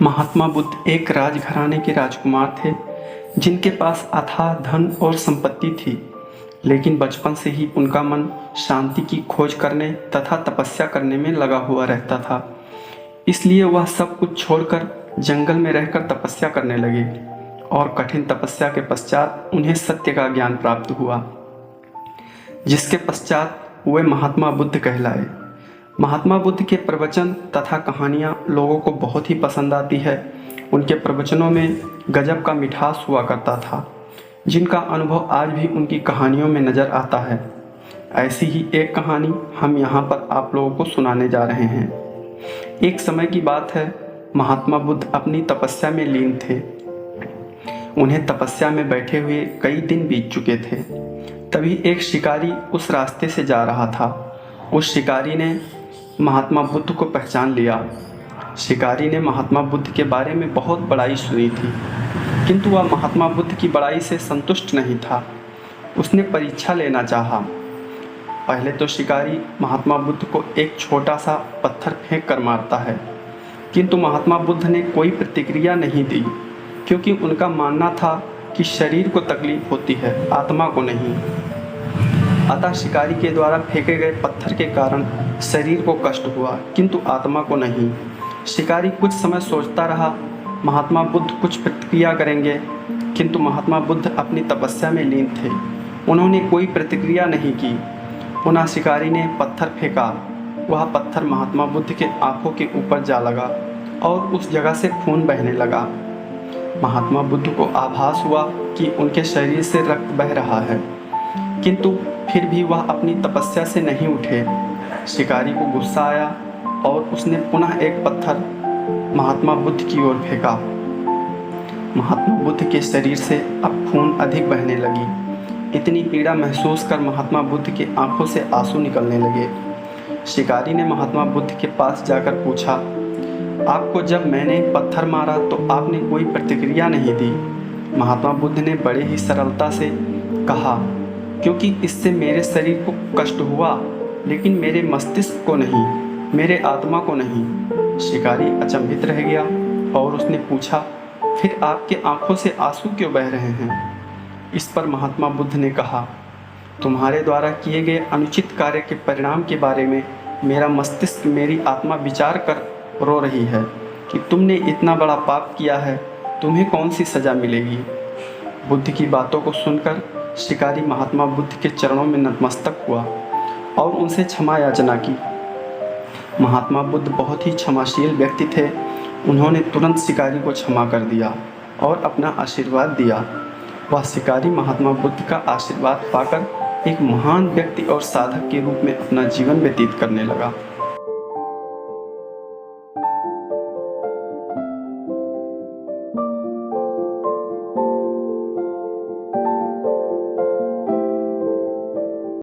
महात्मा बुद्ध एक राजघराने के राजकुमार थे जिनके पास अथाह धन और संपत्ति थी, लेकिन बचपन से ही उनका मन शांति की खोज करने तथा तपस्या करने में लगा हुआ रहता था। इसलिए वह सब कुछ छोड़कर जंगल में रहकर तपस्या करने लगे और कठिन तपस्या के पश्चात उन्हें सत्य का ज्ञान प्राप्त हुआ, जिसके पश्चात वे महात्मा बुद्ध कहलाए। महात्मा बुद्ध के प्रवचन तथा कहानियाँ लोगों को बहुत ही पसंद आती है। उनके प्रवचनों में गजब का मिठास हुआ करता था, जिनका अनुभव आज भी उनकी कहानियों में नज़र आता है। ऐसी ही एक कहानी हम यहाँ पर आप लोगों को सुनाने जा रहे हैं। एक समय की बात है, महात्मा बुद्ध अपनी तपस्या में लीन थे। उन्हें तपस्या में बैठे हुए कई दिन बीत चुके थे। तभी एक शिकारी उस रास्ते से जा रहा था। उस शिकारी ने महात्मा बुद्ध को पहचान लिया। शिकारी ने महात्मा बुद्ध के बारे में बहुत बड़ाई सुनी थी, किंतु वह महात्मा बुद्ध की बड़ाई से संतुष्ट नहीं था। उसने परीक्षा लेना चाहा। पहले तो शिकारी महात्मा बुद्ध को एक छोटा सा पत्थर फेंक कर मारता है, किंतु महात्मा बुद्ध ने कोई प्रतिक्रिया नहीं दी, क्योंकि उनका मानना था कि शरीर को तकलीफ होती है, आत्मा को नहीं। अतः शिकारी के द्वारा फेंके गए पत्थर के कारण शरीर को कष्ट हुआ, किंतु आत्मा को नहीं। शिकारी कुछ समय सोचता रहा, महात्मा बुद्ध कुछ प्रतिक्रिया करेंगे, किंतु महात्मा बुद्ध अपनी तपस्या में लीन थे। उन्होंने कोई प्रतिक्रिया नहीं की। पुनः शिकारी ने पत्थर फेंका। वह पत्थर महात्मा बुद्ध के आंखों के ऊपर जा लगा और उस जगह से खून बहने लगा। महात्मा बुद्ध को आभास हुआ कि उनके शरीर से रक्त बह रहा है, किंतु फिर भी वह अपनी तपस्या से नहीं उठे। शिकारी को गुस्सा आया और उसने पुनः एक पत्थर महात्मा बुद्ध की ओर फेंका। महात्मा बुद्ध के शरीर से अब खून अधिक बहने लगी। इतनी पीड़ा महसूस कर महात्मा बुद्ध की आंखों से आंसू निकलने लगे। शिकारी ने महात्मा बुद्ध के पास जाकर पूछा, आपको जब मैंने पत्थर मारा तो आपने कोई प्रतिक्रिया नहीं दी। महात्मा बुद्ध ने बड़े ही सरलता से कहा, क्योंकि इससे मेरे शरीर को कष्ट हुआ, लेकिन मेरे मस्तिष्क को नहीं, मेरे आत्मा को नहीं। शिकारी अचंभित रह गया और उसने पूछा, फिर आपके आंखों से आंसू क्यों बह रहे हैं? इस पर महात्मा बुद्ध ने कहा, तुम्हारे द्वारा किए गए अनुचित कार्य के परिणाम के बारे में मेरा मस्तिष्क, मेरी आत्मा विचार कर रो रही है कि तुमने इतना बड़ा पाप किया है, तुम्हें कौन सी सज़ा मिलेगी। बुद्ध की बातों को सुनकर शिकारी महात्मा बुद्ध के चरणों में नतमस्तक हुआ और उनसे क्षमा याचना की। महात्मा बुद्ध बहुत ही क्षमाशील व्यक्ति थे। उन्होंने तुरंत शिकारी को क्षमा कर दिया और अपना आशीर्वाद दिया। वह शिकारी महात्मा बुद्ध का आशीर्वाद पाकर एक महान व्यक्ति और साधक के रूप में अपना जीवन व्यतीत करने लगा।